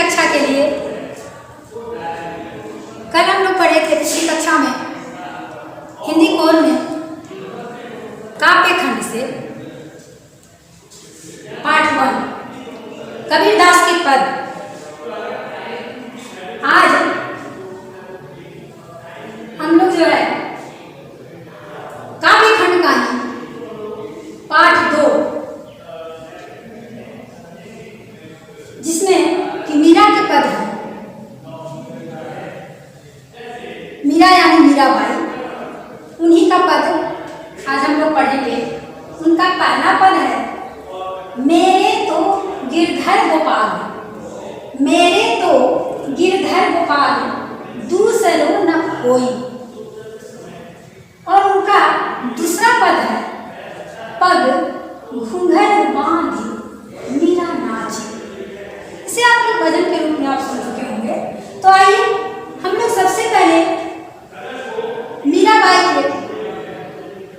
कक्षा के लिए कल हम लोग पढ़े थे पिछली कक्षा में हिंदी कोर में काव्य खंड से पाठ 1 कबीरदास के पद। आज हम लोग जो है काव्य खंड का ही पाठ 2 जिसमें कि मीरा के पद है। मीरा यानी मीराबाई, उन्हीं का पद आज हम लोग पढ़ेंगे। उनका पहला पद है, मेरे तो गिरधर गोपाल, मेरे तो गिरधर गोपाल दूसरो न कोई। और उनका दूसरा पद है, पग घूंघट बांधी मीरा नाची। इसे आप लोग भजन के रूप में आप सुन चुके होंगे। तो आइए हम लोग सबसे पहले मीराबाई के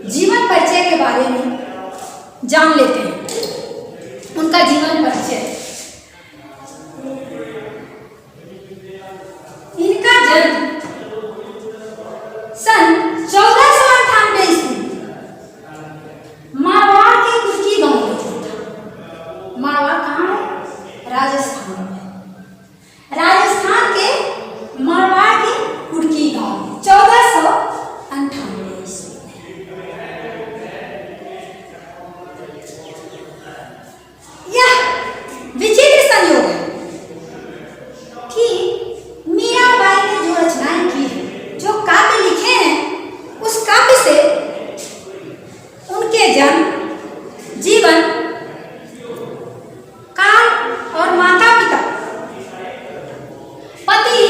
जीवन परिचय के बारे में जान लेते हैं। उनका जीवन परिचय, इनका जन्म सन 1498 ईस्वी मारवाड़ के कुर्की गांव में था। मारवाड़ कहाँ है? राजस्थान में। राजस्थान के मारवाड़ के कुर्की गांव में 1498 ईस्वी में। यह विचित्र संयोग है कि मीराबाई ने जो रचनाएं की हैं, जो काव्य लिखे हैं, उस काव्य से उनके जन्म, जीवन काल और माता पिता, पति,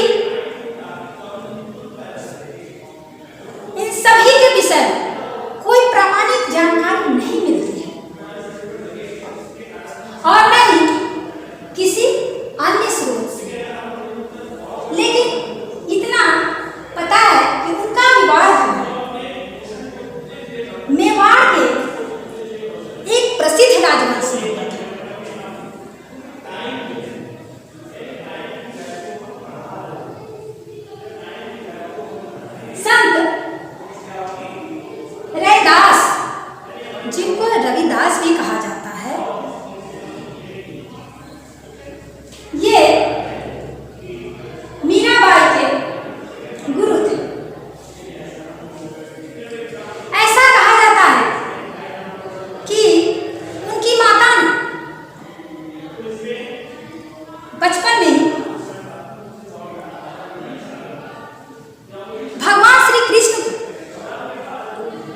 इन सभी के विषय में कोई प्रामाणिक जानकारी नहीं मिलती है और न ही किसी अन्य स्रोत से। लेकिन इतना पता है कि उनका विवाह मेवाड़ के एक प्रसिद्ध राजवंश से हुआ था। संत रैदास, जिनको रविदास भी कहा जाता है, ये मीराबाई के गुरु थे। ऐसा कहा जाता है कि उनकी माता ने बचपन में ही भगवान श्री कृष्ण को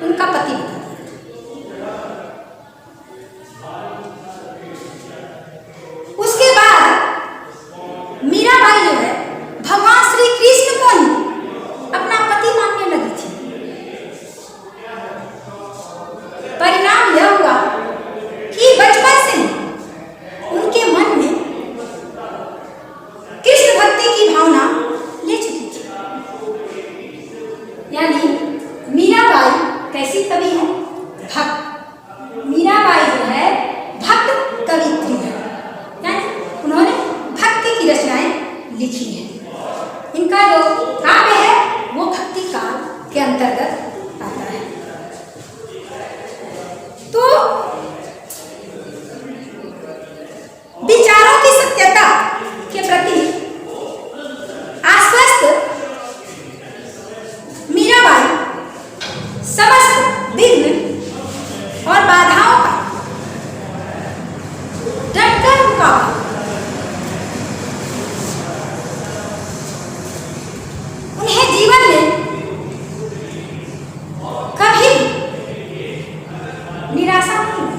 उनका पति बता दिया था। उसके बाद मीराबाई जो है भगवान श्री कृष्ण को ही अपना पति मानने लगी थी। परिणाम यह हुआ कि बचपन से ही उनके मन में कृष्ण भक्ति की भावना ले चुकी थी। यानी मीराबाई कैसी कवि है? भक्त। मीराबाई जो है भक्त कवित्री है, यानी उन्होंने भक्ति की रचनाएं लिखी हैं। इनका जो काव्य है वो भक्ति काव्य के अंतर्गत आता है। तो विचारों की सत्यता के प्रति आश्वस्त मीराबाई समस्त विघ्न और बाधाओं का डटकर मुकाबला, उन्हें जीवन में कभी निराशा नहीं हुई,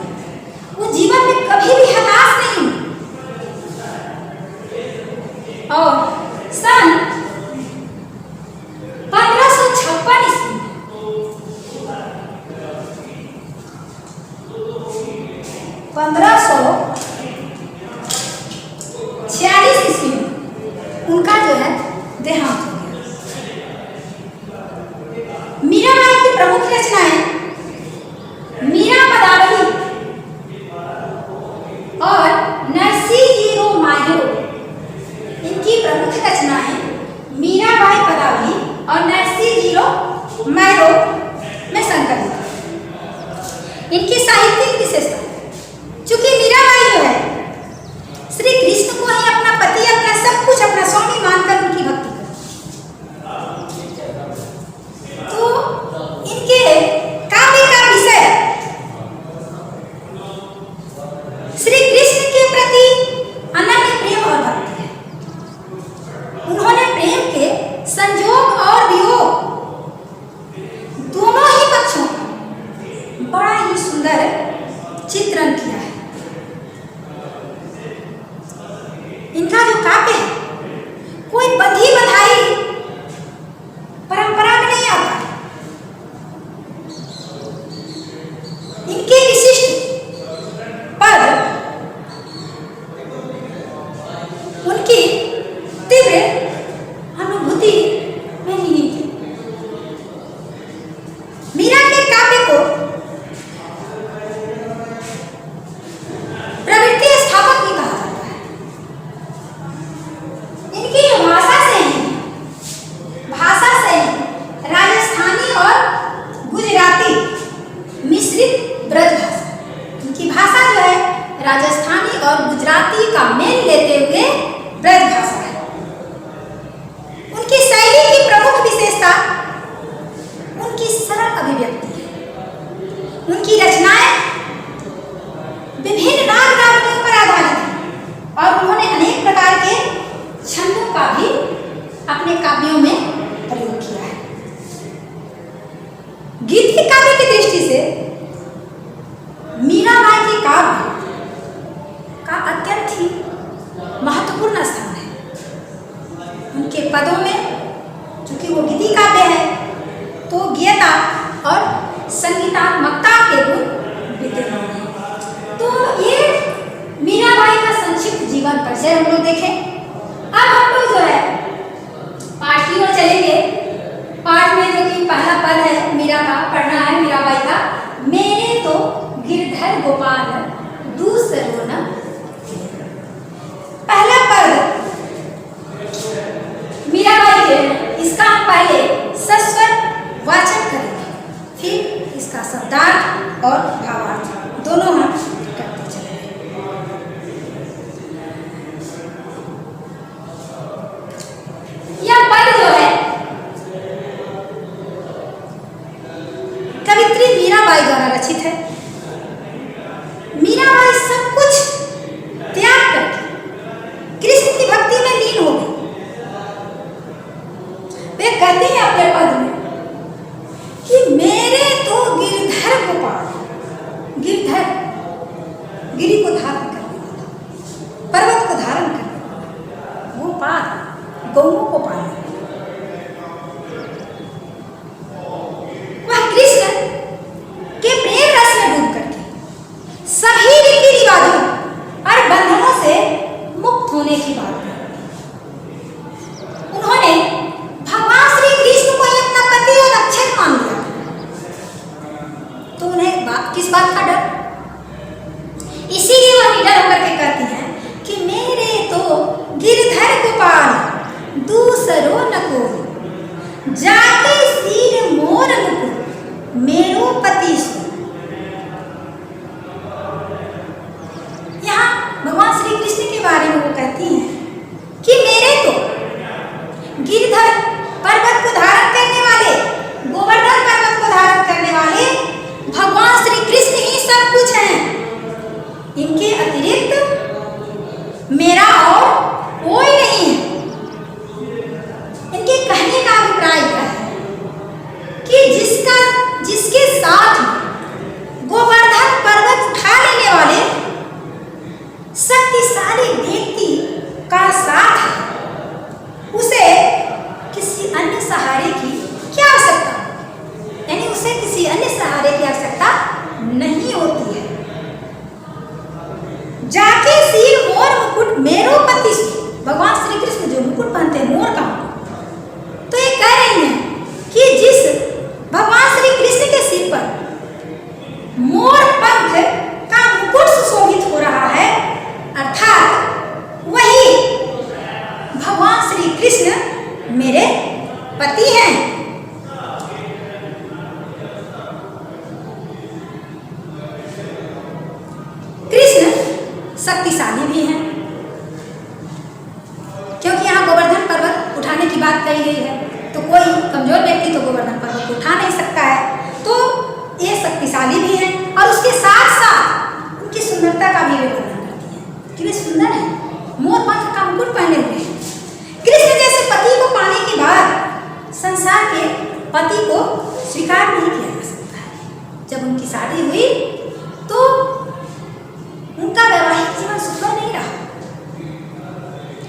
वो जीवन में कभी भी हताश नहीं हुई। और सन 1556 ईस्वी में 1546 ईस्वी में उनका जो है देहांत हो गया। मीराबाई की प्रमुख रचनाएं मीरा पदावली और नरसी जीरो मायो कृष्ण को ही अपना पति, अपना सब कुछ, अपना स्वामी मानकर उनकी भक्ति करती। तो इनके काव्य का विषय श्री कृष्ण के प्रति अनन्य प्रेम और भक्ति है। उन्होंने प्रेम के संजोग और वियोग दोनों ही पक्षों का बड़ा ही सुंदर चित्रण किया है। इनका जो काव्य है कोई बंधी बधाई परंपरा में नहीं आता है। इनके विशिष्ट पद उनकी तीव्र अनुभूति में निहित है। मीरा के काव्य को प्रवृत्ति स्थापक भी कहा जाता है। इनकी भाषा से राजस्थानी और गुजराती मिश्रित ब्रज भाषा, इनकी भाषा जो है राजस्थानी और गुजराती का मेल लेते हुए ब्रज भाषा है। उनकी शैली की प्रमुख विशेषता उनकी सरल अभिव्यक्ति है। उनकी रचनाएं विभिन्न राग रागों पर आधारित हैं और उन्होंने अनेक प्रकार के छंदों का भी अपने काव्यों में प्रयोग किया है। गीत के काव्य की दृष्टि से मीराबाई के काव्य का अत्यंत ही महत्वपूर्ण स्थान है। उनके पदों में, चूंकि वो गीति काव्य है, तो गीयता और संगीतात्मकता के गुण विद्यमान हैं। तो ये मीराबाई का संक्षिप्त जीवन परिचय हम लोग देखें। अब हम लोग जो है पाठ की ओर चलेंगे। पाठ में जो कि पहला पद है मीरा का, पढ़ना है मीराबाई का। मेरे तो गिरधर गोपाल दूसरो न। पहला पद मीराबाई के, इसका हम पहले सस्वर वाचन करेंगे, फिर इसका शब्दार्थ और भावार्थ दोनों हम करते चलेंगे। यह पद जो है कवित्री मीराबाई द्वारा रचित है। मीराबाई सब कुछ त्याग करके कृष्ण की भक्ति में लीन हो गई। वे कहते हैं अपने पद में कि मेरे तो गिरधर गोपाल, गिरधर गिरि को धारण करने वाला, पर्वत को धारण करने वाला, गोपाल गौओं को पालने वाला, वह कृष्ण के प्रेम रस में डूब करके सभी रीति रिवाजों और बंधनों से मुक्त होने की बात है। उन्होंने भगवान श्री कृष्ण को ही अपना पति और रक्षक मान लिया। तो उन्हें किस बात का डर? इसीलिए वह निडर होकर के कहती हैं कि मेरे तो गिरधर गोपाल दूसरो न कोई, जाके सिर मोर मुकुट मेरो पति सो। यहाँ भगवान श्री कृष्ण के बारे में वो कहती हैं बात कही गई है। तो कोई कमजोर व्यक्ति तो गोवर्धन पर्वत को उठा नहीं सकता है, तो ये शक्तिशाली भी है और उसके साथ साथ उनकी सुंदरता का भी वे वर्णन करती है कि वे सुंदर है, मोर पंख का मुकुट पहने हुए हैं। कृष्ण जैसे पति को पाने के बाद संसार के पति को स्वीकार नहीं किया जा सकता है। जब उनकी शादी हुई तो उनका वैवाहिक जीवन सुखमय नहीं रहा,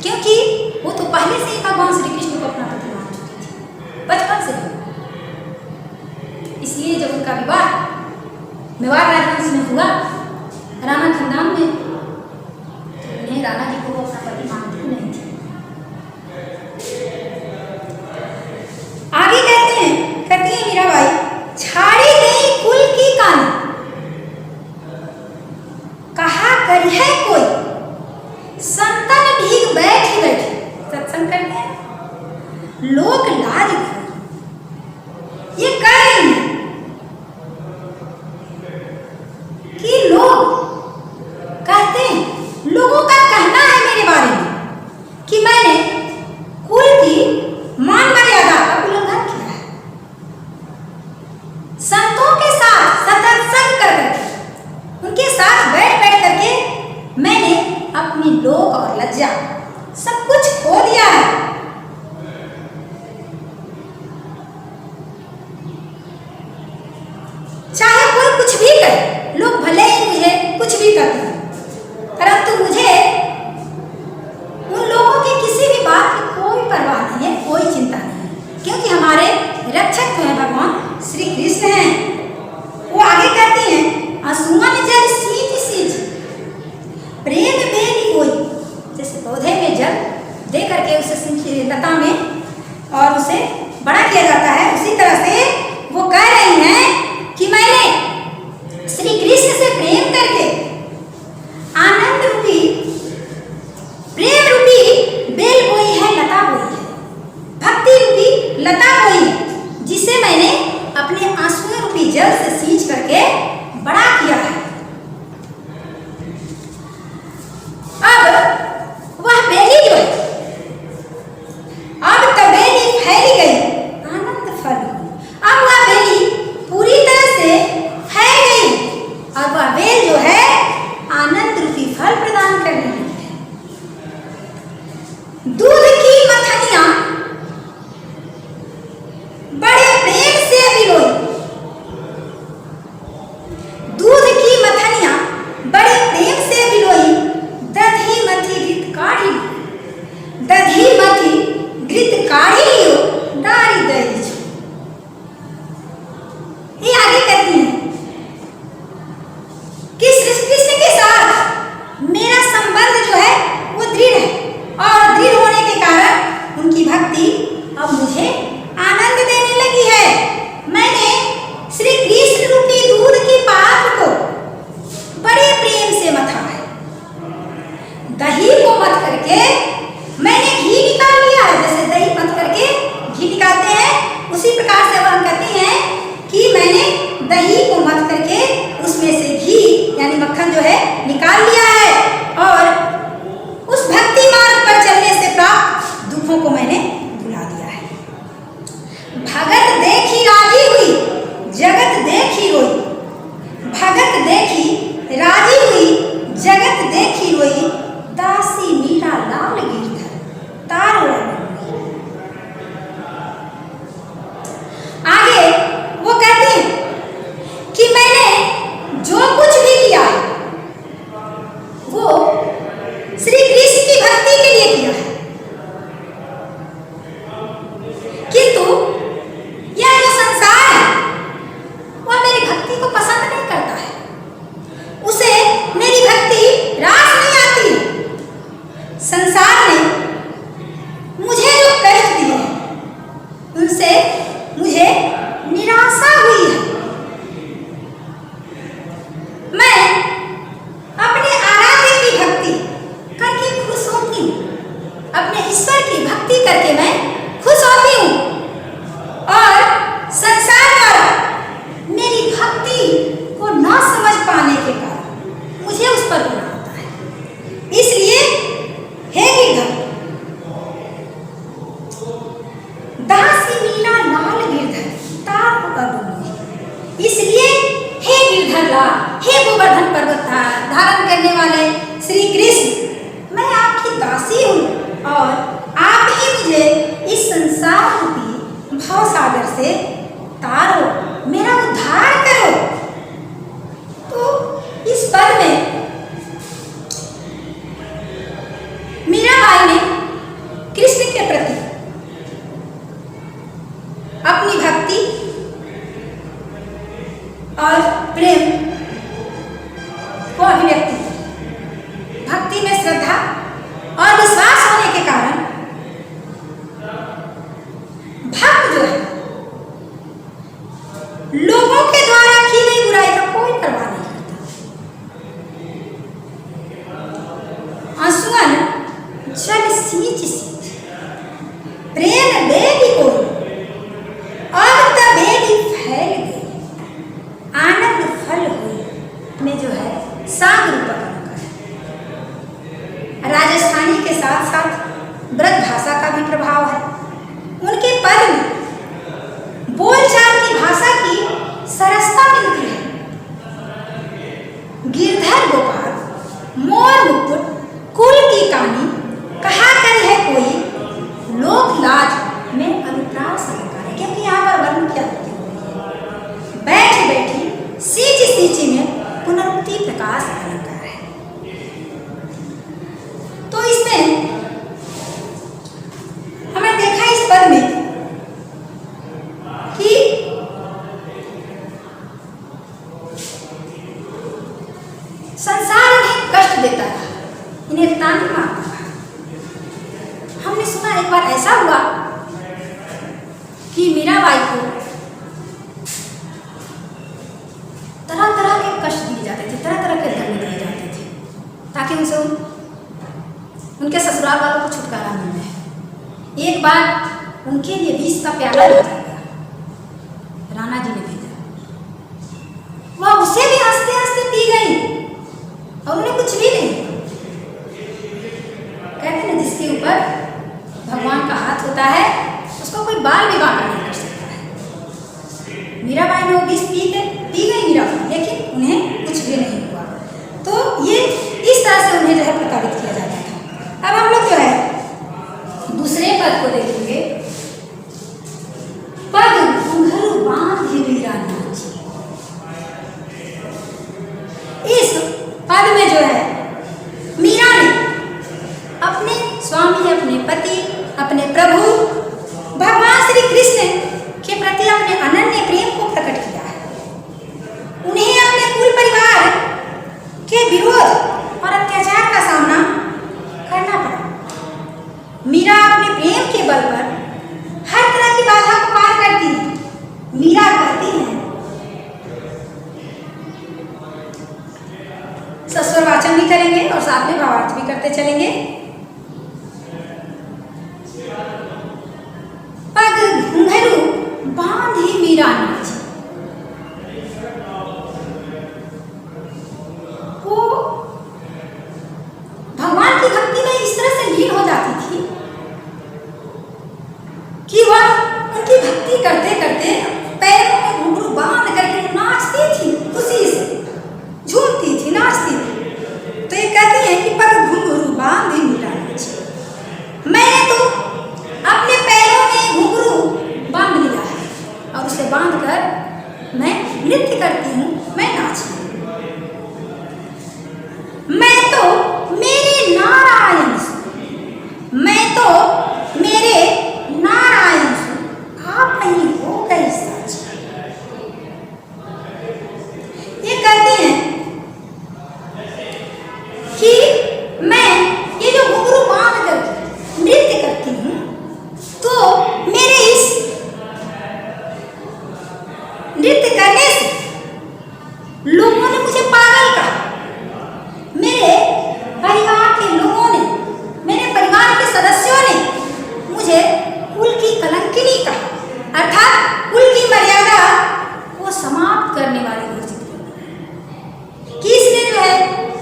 क्योंकि वो तो पहले से ही भगवान श्री कृष्ण को अपना पति मान चुकी थी, बचपन से ही। इसलिए जब उनका विवाह मेवाड़ राजवंश में हुआ राणा खानदान में, तो उन्हें राणा जी को वो अपना पति मानती नहीं थी। आगे कहती है मीराबाई, छाड़ी गई कुल की कानी, कहा करी है कोई संतन भीग बैठी बैठी। सत्संग करते हैं, लोक लाज ये कह रही है कि लोग कहते हैं, लोगों का कहना है मेरे बारे में कि मैंने कुल की मान मर्यादा का उल्लंघन किया है। संतों के साथ सत्संग कर करके, उनके साथ बैठ बैठ करके मैंने अपनी लोक और लज्जा सब कुछ खो दिया है। चाहे कोई कुछ भी करे, लोग भले ही मुझे कुछ भी कहते हैं, परंतु मुझे उन लोगों की किसी भी बात की कोई परवाह नहीं है, कोई चिंता नहीं है, क्योंकि हमारे रक्षक जो है भगवान श्री कृष्ण हैं। वो आगे कहते हैं, असुमन जल सींच सींच प्रेम बेली कोई, जैसे पौधे में जल दे करके उसे लता में और उसे बड़ा किया जाता है, उसी तरह से वो कह रही हैं कि मैंने श्री कृष्ण से प्रेम करके आनंद रूपी प्रेम रूपी बेल बोई है, लता बोई है, भक्ति रूपी लता बोई है, जिसे मैंने अपने आंसुओं रूपी जल से सींच करके बड़ा किया है। अब वह बेली जो है, अब तो बेली फैली गई, आनंद फल। अब वह बेली पूरी तरह से फैल गई और वह बेल जो है आनंद रूपी फल प्रदान करने लगी है। दूध की मथनियां बड़े प्रेम से बिलोई, दूध की मथनियां बड़े प्रेम से बिलोई, दधी मथी घृत काढ़ी, दधी मथी घृत काढ़ी लियो डारी दही छो। ये आगे कहती है कि श्री कृष्ण के साथ मेरा संबंध जो है वो दृढ़ है और दृढ़ होने के कारण उनकी भक्ति अब मुझे आनंद देने लगी है। मैंने श्री कृष्ण रूपी दूध की पाक को बड़े प्रेम से मथा है, दही को मथ करके मैंने घी निकाल लिया है। जैसे दही मथ करके घी निकालते हैं, उसी प्रकार से वह कहती हैं कि मैंने दही को मथ करके उसमें से घी यानी मक्खन जो है निकाल लिया है और उस भक्ति मार्ग पर चलने से प्राप्त दुखों को मैंने भुला दिया है। भगत देखी राजी हुई, जगत देखी रोई, भगत देखी राजी हुई, जगत देखी रोई, दासी मीरा लाल गिरधर तार उड़ा। आगे वो कहते हैं कि मैंने जो कुछ भी किया है वो श्री कृष्ण की भक्ति के लिए किया है, किंतु यह जो संसार है वह मेरी भक्ति को पसंद नहीं करता है, उसे मेरी भक्ति रास नहीं आती है। संसार ने मुझे जो कष्ट दिए हैं उनसे मुझे निराशा हुई है। मैं अपने आराध्य की भक्ति करके खुश होती हूँ, अपने ईश्वर की भक्ति करके मैं खुश होती हूँ और संसार द्वारा मेरी भक्ति को न समझ पाने के कारण मुझे उस पर गुस्सा आता है। इसलिए हे गिरधर और प्रेम को अभिव्यक्ति की। भक्ति में श्रद्धा और विश्वास होने के कारण भक्त जो है लोगों के द्वारा की गई बुराई का कोई परवाह नहीं करता। आंसुअन जल सींच सींच प्रेम बेबी को अब तबेली फैल गई, आनंद फल हुई में जो है साग रूपक अलंकार है। राजस्थानी के साथ साथ ब्रज भाषा का भी प्रभाव है। उनके पद में बोलचाल की भाषा की सरसता मिलती है। गिरधर गोपाल मोर मुकुट कुल की कहानी कहा कर है कोई लोक लाज में अनुप्रास अलंकार है, क्योंकि यहाँ पर वर्ण क्या होती है, बैठ बैठी सींच सींची में पुनरुक्ति प्रकाश अलंकार है। तो इसमें हमें देखा इस पद में कि संसार इन्हें कष्ट देता था, इन्हें ताने मारता था। हमने सुना एक बार ऐसा हुआ कि मीराबाई को तरह तरह के कष्ट दिए जाते थे, तरह तरह के दंड दिए जाते थे, ताकि उनसे उनके ससुराल वालों को छुटकारा मिल जाए। एक बार उनके लिए विष का प्याला भेजा गया, राणा जी ने भेजा। वह उसे भी हंसते हंसते पी गई और उन्हें कुछ भी नहीं। कहते हैं जिसके ऊपर भगवान का हाथ होता है उसको कोई बाल विवाह नहीं कर सकता है। मीराबाई ने वो विष पी गई मीराबाई, लेकिन उन्हें कुछ भी नहीं हुआ। तो ये इस तरह से उन्हें जो है प्रताड़ित किया जाता था। अब हम लोग जो है दूसरे पद को देखेंगे। पद घुंघरू बांध मीरा नाची। इस पद में जो है मीरा ने अपने स्वामी, अपने पति, अपने प्रभु भगवान श्री कृष्ण के प्रति अपने अनन्य प्रेम को प्रकट किया है। उन्हें अपने कुल परिवार के विरोध और अत्याचार का सामना करना पड़ा। मीरा अपने प्रेम के बल पर हर तरह की बाधा को पार करती है। मीरा कहती है, सस्वर वाचन भी करेंगे और साथ में भावार्थ भी करते चलेंगे। पग घुंघरू बांधी मीरा नाची। वो भगवान की भक्ति में इस तरह से लीन हो जाती थी कि वह उनकी भक्ति करते करते पैरों में घुंघरू बांध करके नाचती थी, खुशी से झूमती थी, नाचती थी। तो ये कहते हैं कि पग घुंघरू बांधी मीरा नाची। मैंने तो अपने पैरों में घुंघरू बांध लिया है और उसे बांधकर मैं नृत्य करती हूँ, मैं नाचती हूँ। मैं तो मेरे नारायण से, मैं तो मेरे नारायण से आप ही हो गई साची। ये कहते हैं कि मैं ये जो घुंघरू बांध करके नृत्य करती हूँ, तो मेरे इस नृत्य करने से लोगों ने मुझे पागल कहा। मेरे परिवार के लोगों ने, मेरे परिवार के सदस्यों ने मुझे कुल की कलंकिनी कहा, अर्थात कुल की मर्यादा को समाप्त करने वाली घोषित की। किसने जो है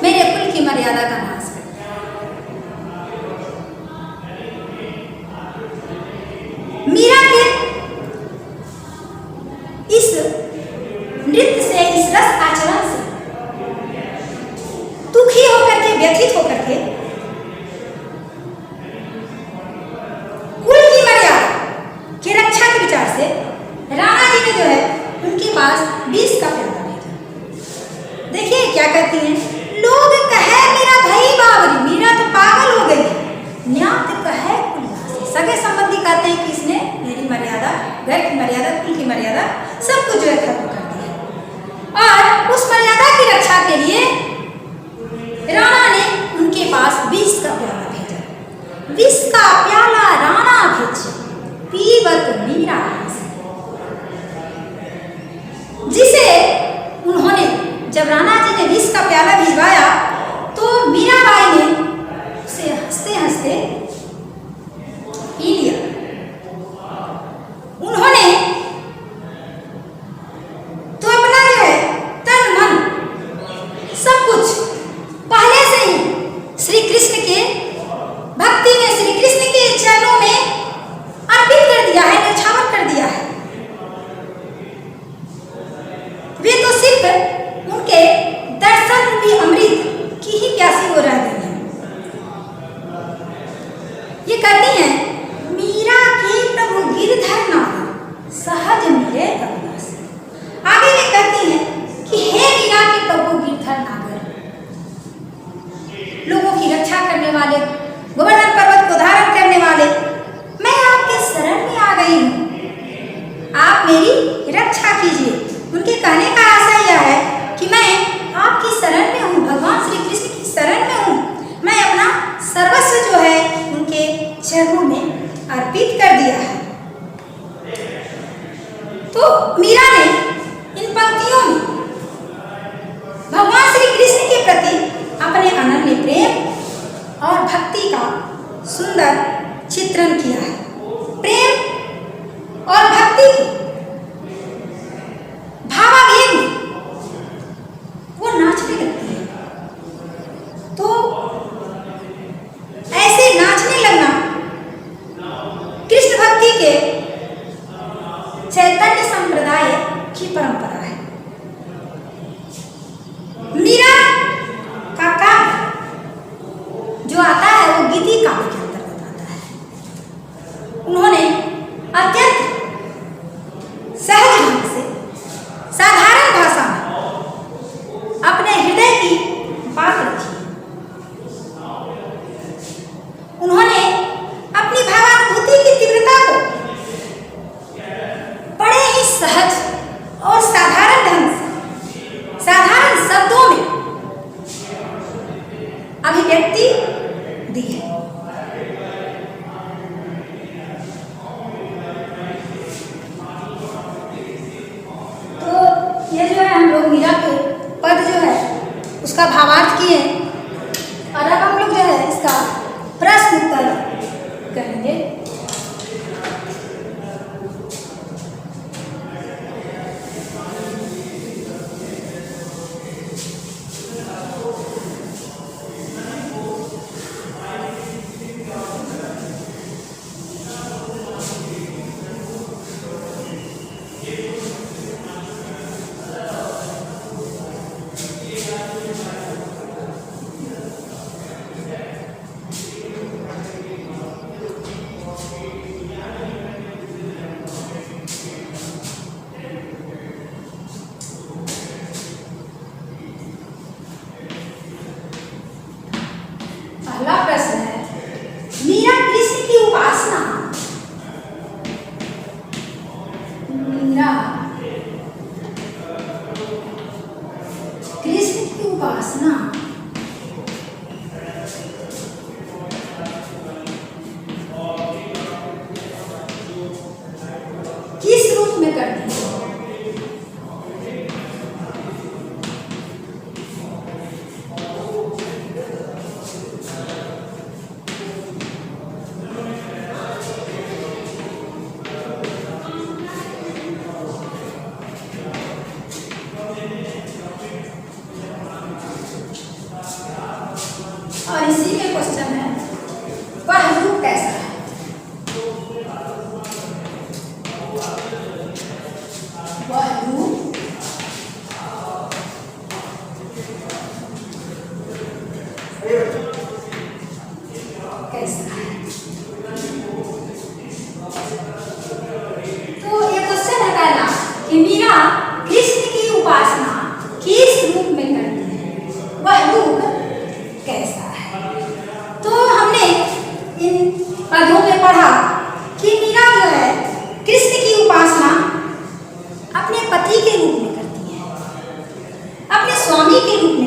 मेरे कुल की मर्यादा का नाश कर दिया। मीरा के इस नृत्य से, इस रस आचरण से दुखी होकर के, व्यथित होकर के कुल की मर्यादा की रक्षा के विचार से राणा जी ने जो है उनके पास विष का प्याला भेजा। देखिए क्या कहती हैं, लोग कहे मेरा भई बावरी, मीरा तो पागल हो गई है। न्यात कहे कुलियासी, सगे संबंधी कहते हैं कि इसने मेरी मर्यादा, घर की मर्यादा, कुल की मर्यादा सब कुछ जो है खत्म कर दिया। के लिए राणा ने उनके पास विष का प्याला भेजा। विष का प्याला राणा भेजे पीवत मीरा, जिसे उन्होंने, जब राणा जी ने विष का प्याला भिजवाया तो मीराबाई ने उसे हंसते हंसते पी लिया। उन्होंने तो अपना जो है तन मन सब कुछ पहले से ही श्री कृष्ण के भक्ति में, श्री कृष्ण के चरणों में अर्पित कर दिया है, न्यौछावर कर दिया है। वे तो सिर्फ उनके दर्शन रूपी अमृत की ही प्यासी हो रह गई हैं। ये कहती हैं, मीरा के प्रभु गिरधर नाथ सहज मिले कविदास। आगे वे कहती हैं कि हे मीरा के प्रभु गिरधर नागर, लोगों की रक्षा करने वाले, गोवर्धन पर्वत को धारण करने वाले, मैं आपके शरण में आ गई हूँ, आप मेरी रक्षा कीजिए। उनके कहने का आशा यह है कि मैं आपकी शरण में हूँ, भगवान श्री कृष्ण की शरण में हूँ, मैं अपना सर्वस्व जो है उनके चरणों में अर्पित कर दिया है। तो मीरा ने इन पंक्तियों में भगवान श्री कृष्ण के प्रति अपने अनन्य प्रेम और भक्ति का सुंदर चित्रण किया है। प्रेम और भक्ति की भावावेग में वो नाचने लगती है। तो ऐसे नाचने लगना कृष्ण भक्ति के चैतन्य संप्रदाय की परंपरा है। मीरा का काव्य जो आता है वो गीति काव्य के अंतर्गत आता है। उन्होंने अत्यंत सहज ढंग से, साधारण भाषा में अपने हृदय की बात रखी। उन्होंने अपनी भावानुभूति की तीव्रता को बड़े ही सहज और साधारण ढंग से, साधारण शब्दों में अभिव्यक्ति दी है। तो ये जो है हम लोग मीरा के पद जो है उसका भावार्थ किए, और अब हम लोग जो है इसका प्रश्न उत्तर करेंगे। पहला प्रश्न है, मीरा कृष्ण की उपासना, मीरा कृष्ण की उपासना किस रूप में करती है? और इसी में क्वेश्चन है, वह रूप कैसा है? वह रूप कैसा है? तो ये क्वेश्चन है पहला कि मीरा कृष्ण की उपासना किस रूप में करती है, वह रूप कैसा है? तो हमने इन पदों में पढ़ा कि मीरा जो है कृष्ण की उपासना अपने पति के रूप में करती है, अपने स्वामी के रूप में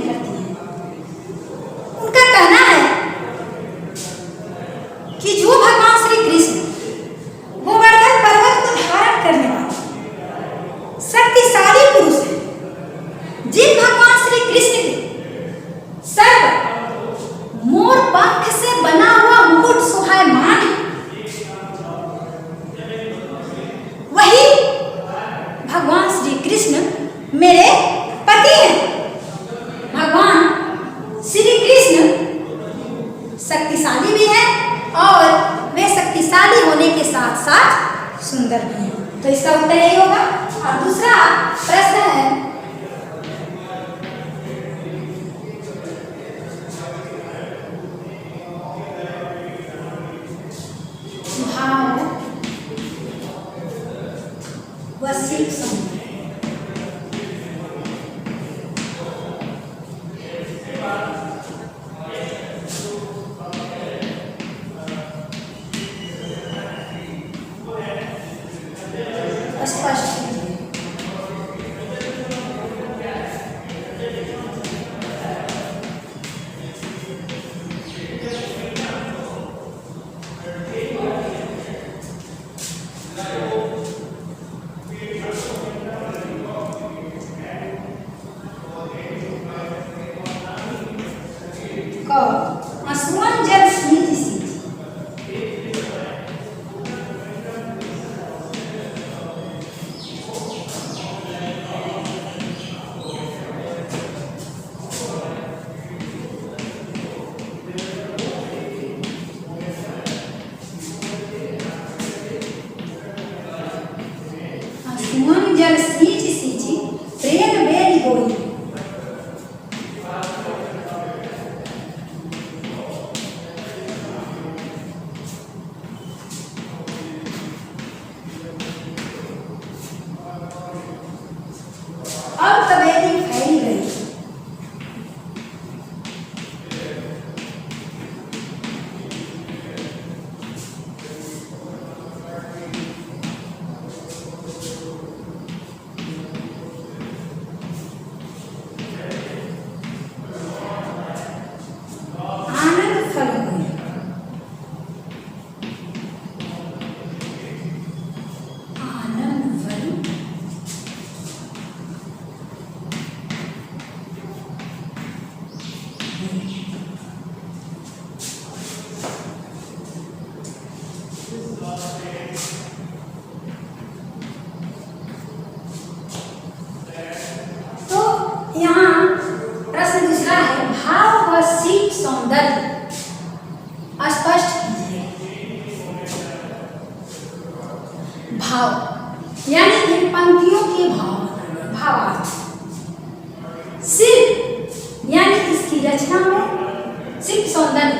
कि जो भगवान श्री कृष्ण गोवर्धन पर्वत को धारण करने वाले शक्तिशाली पुरुष है, जिन भगवान श्री कृष्ण के सर पर मोर पंख से बना हुआ मुकुट शोभायमान है, वही भगवान श्री कृष्ण मेरे पति हैं। भगवान श्री कृष्ण शक्तिशाली भी है और वे शक्तिशाली होने के साथ साथ सुंदर भी हैं। तो इसका उत्तर यही होगा। और दूसरा प्रश्न है, भाव व शिव सौंदर्य। स्पष्ट कीजिए। आसमान जल सींच सींच। आसमान जल सींच सींची प्रेम बेली बोई। अब तबेली फैल गई। आनंद फल हुई। आनंद फल तो यहाँ प्रश्न दूसरा है, भाव व शिव सौंदर्य स्पष्ट कीजिए। भाव यानी इन पंक्तियों के भावार्थ। शिव यानी इसकी रचना में, शिव सौंदर्य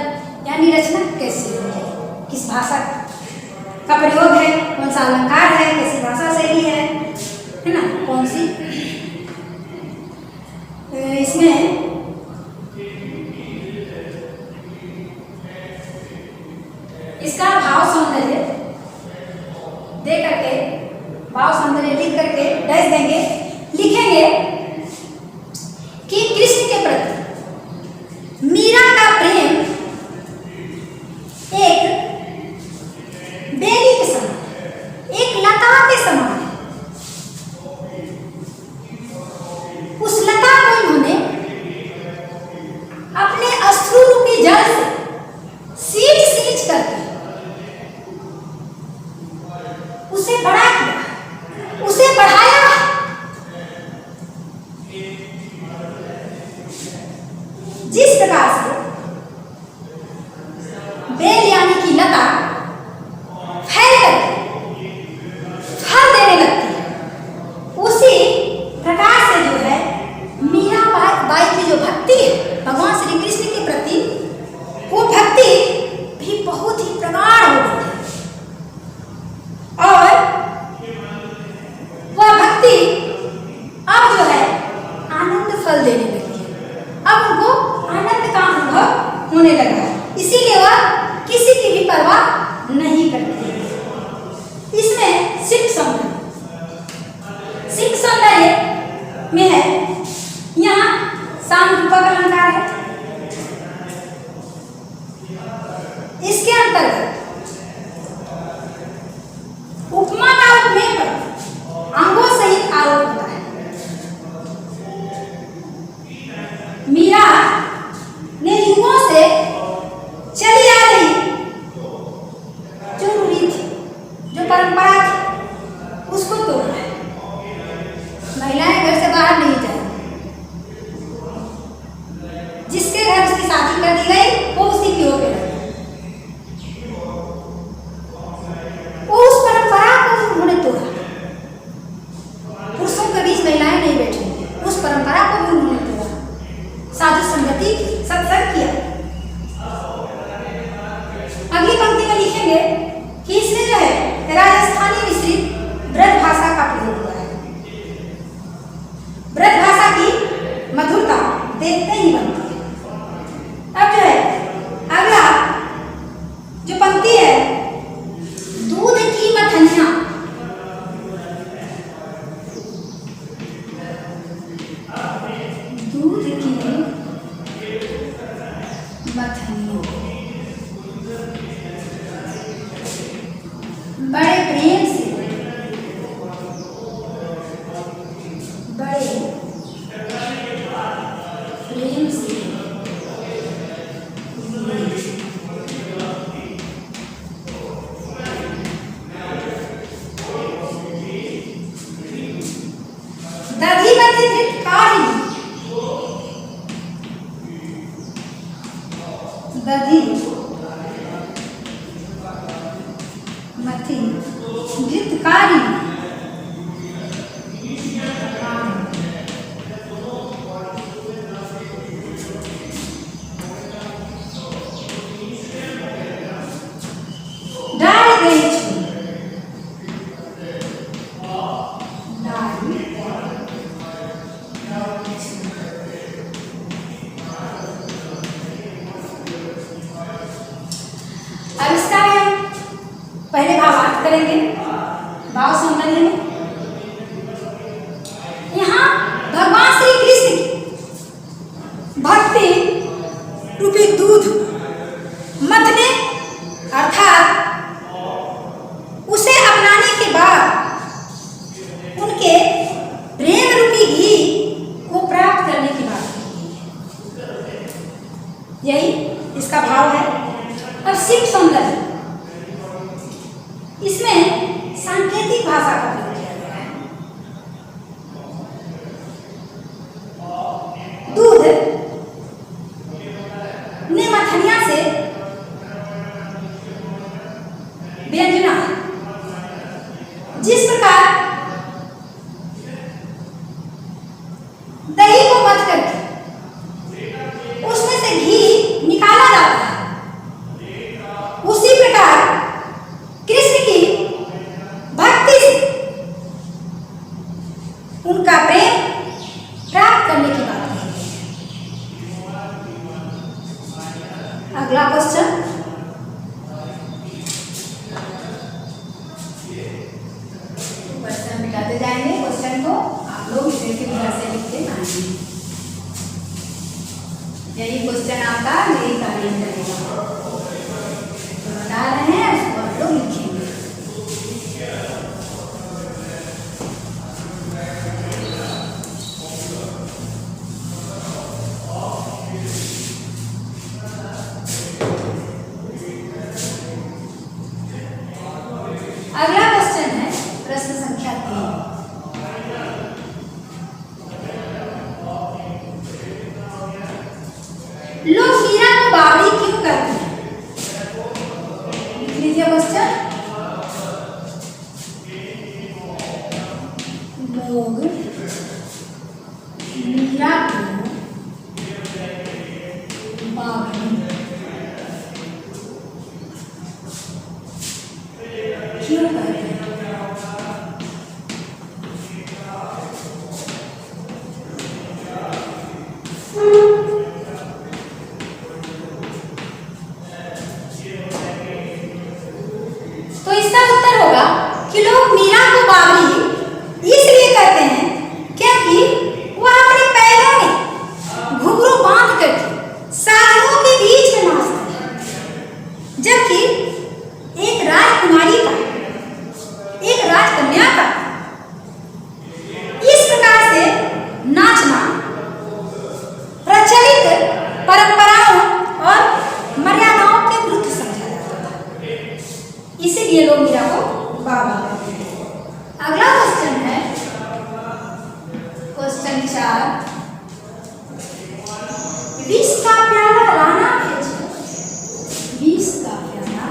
यानी रचना कैसी है, किस भाषा का प्रयोग है, कौन सा अलंकार है, कैसी भाषा शैली है ना, कौन सी इसमें इसका भाव सौंदर्य दे करके, भाव सौंदर्य लिख करके डैश देंगे, लिखेंगे कि कृष्ण के प्रति मीरा का प्रेम एक बेली के समान, एक लता के समान है। उस लता को इन्होंने अपने अश्रु रूपी जल से सींच सींच करके उसे बड़ा किया, उसे बढ़ाया। जिस प्रकार से बेल यानी कि लता फैल करके फल देने लगती है, उसी प्रकार से जो है मीरा बाई की जो भक्ति है भगवान श्री कृष्ण के प्रति, वो भक्ति भी बहुत ही प्रगाढ़ हो गई है और वह भक्ति अब जो है आनंद फल देने लगी है। अब उनको आनंद का अनुभव होने लगा है, इसीलिए वह किसी की भी परवाह नहीं करती है। इसमें शिव सौंदर्य में है, यहाँ साम रूपक अलंकार है, इसके अंतर्गत जो पंक्ति है, दूध की मथनिया, दूध की मथनिया बड़े प्रेम से, बड़े प्रेम से दधी मथी धिक्कारी, दधी मथी धिक्कारी, डाल गई छू, अब इसका हम पहले भावार्थ करेंगे। भाव सौंदर्य में यहाँ भगवान श्री कृष्ण की भक्ति रूपी दूध मथने अर्थात उसे अपनाने के बाद उनके प्रेम रूपी घी को प्राप्त करने की बात है, यही इसका भाव है। अब शिव सौंदर्य, इसमें सांकेतिक भाषा का प्रयोग किया गया है। दूध ने मथनिया से व्यंजना, जिस प्रकार दही को मथ करके उसमें से घी निकाला जाता है, उसी प्रकार कृष्ण की भक्ति से उनका प्रेम प्राप्त करने की बात है। अगला क्वेश्चन, क्वेश्चन मिटाते जाएंगे। क्वेश्चन को आप लोग इसे के घर से लिखते जाएंगे। यही क्वेश्चन आपका मेरी तारीफ करेगा, तो बता रहे हैं उसको आप लोग लिखेंगे। अगला क्वेश्चन है प्रश्न संख्या 3। लोग मीरा को बावड़ी क्यों करते हैं? लिख लीजिए क्वेश्चन। लोग मीरा को बावड़ी क्यों करते हैं? तो इसका उत्तर होगा कि लोग मीरा को बावड़ी इसलिए करते हैं क्योंकि वह अपने पैरों में घुंघरू बांध करके साधुओं के बीच में नाचती है, जबकि एक राजकुमारी का, एक राजकन्या का इस प्रकार से नाचना प्रचलित परंपराओं और मर्यादाओं के विरुद्ध समझा जाता था, इसीलिए लोग मीरा को बावड़ी करते हैं। अगला क्वेश्चन है क्वेश्चन 4। विष का प्याला राणा भेजा, विष का प्याला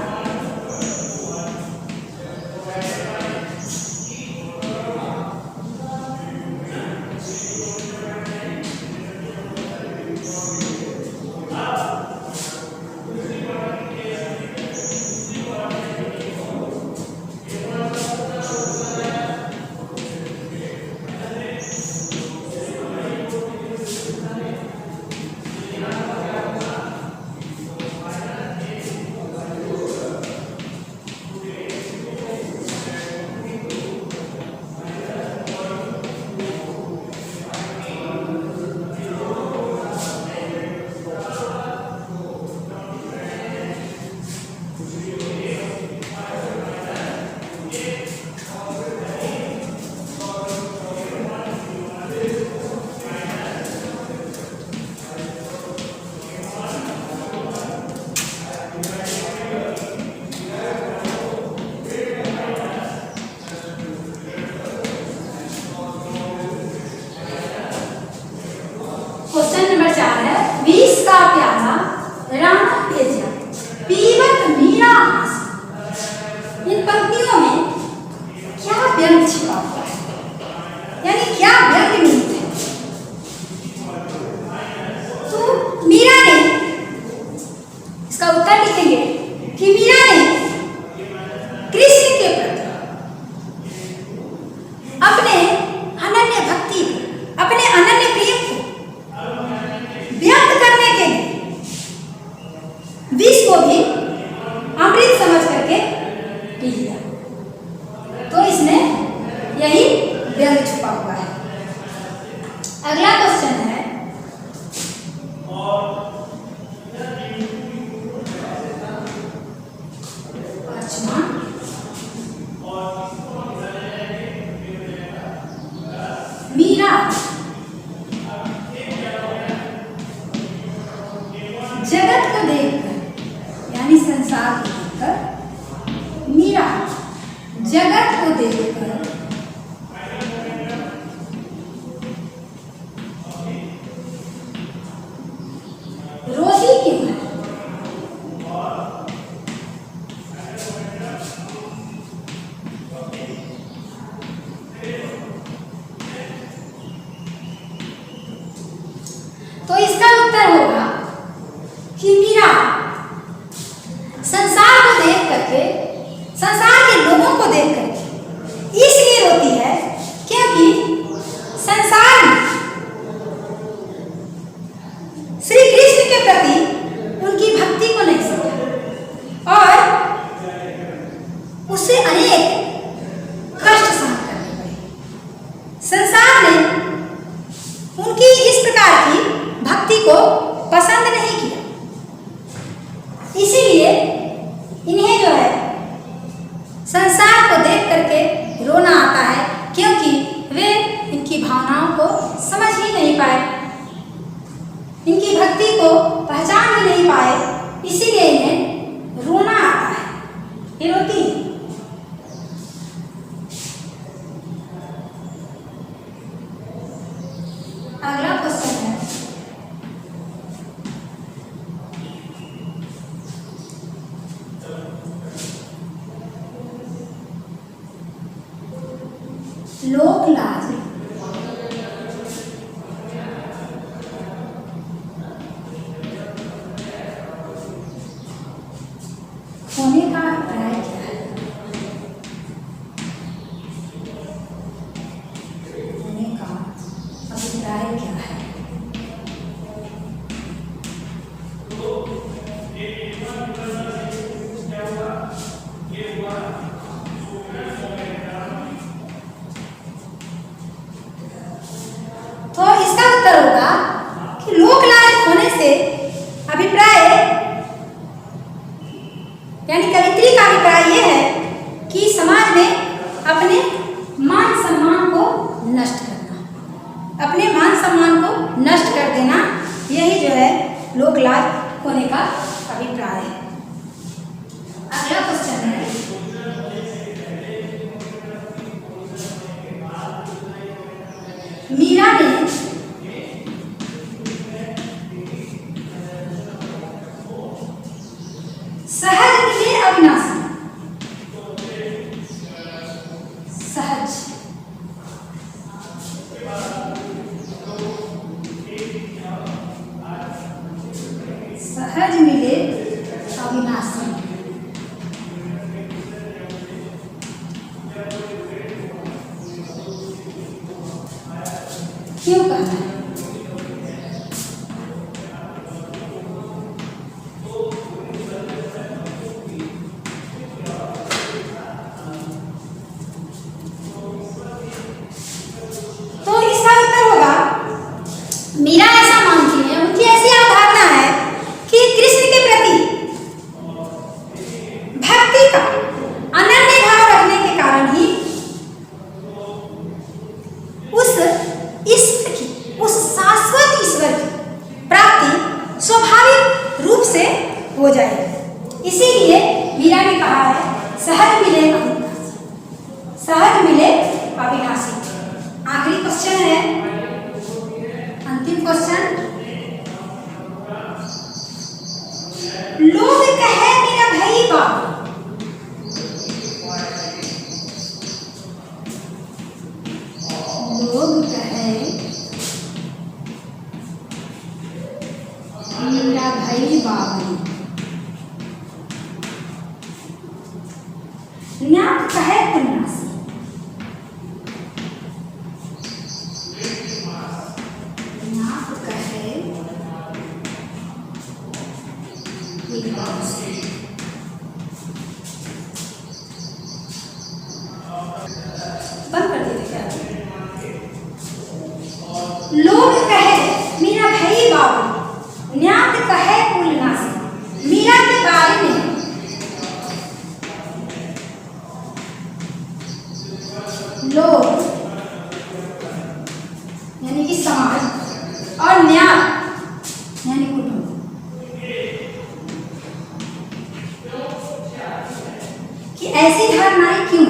कृष्ण के प्रति अपने अनन्य भक्ति, अपने अनन्य प्रेम को व्यक्त करने के लिए विष को भी अमृत समझ करके पी लिया। तो इसमें यही व्यंग छुपा हुआ है। अगला क्वेश्चन है, पांचवा, मीरा जगत को देखकर, यानी संसार को देखकर, मीरा जगत को देखकर रोती क्यों है? तो इसका उत्तर होगा कि मीरा संसार को देख करके, संसार के लोगों को देख करके इसलिए रोती है क्योंकि संसार में श्री कृष्ण के प्रति उनकी भक्ति को नहीं समझा और उसे अनेक कष्ट सहन करने पड़े। संसार ने उनकी इस प्रकार की भक्ति को पसंद नहीं किया, इसीलिए इन्हें जो है संसार को देख करके रोना आता है, क्योंकि वे इनकी भावनाओं को समझ ही नहीं पाए, इनकी भक्ति को पहचान ही नहीं पाए, इसीलिए इन्हें रोना आता है, ये रोती है। अगला क्वेश्चन है, लोक लाज होने का अभिप्राय क्या है? होने का अभिप्राय क्या है? तो इसका उत्तर होगा कि लोक लाज होने से अभिप्राय, यानी कवित्री का अभिप्राय यह है कि समाज में अपने मान सम्मान को नष्ट करना, अपने मान सम्मान को नष्ट कर देना, यही जो है लोक लाज होने का अभिप्राय है। अगला क्वेश्चन है, मीरा ने सहज मिले अविनाशी, सहज सहज मिले अविनाशी क्यों कहना है? तो इसका उत्तर होगा, मीरा ऐसा मानती है, उनकी ऐसी अवधारणा है कि कृष्ण के प्रति भक्ति का अनन्य भाव रखने के कारण ही उस ईश्वर की, उस शाश्वत ईश्वर की प्राप्ति स्वाभाविक रूप से हो जाएगी। इसीलिए मीरा ने कहा है सहज मिले अविनाशी, सहज मिले अविनाशी। आखिरी क्वेश्चन है, अंतिम क्वेश्चन, लोग कहे मेरा भाई बाबू, लोग कहे मेरा भाई बाबू, लोग यानी कि समाज और न्याय यानी कुटुंब कि ऐसी धारणाएं क्यों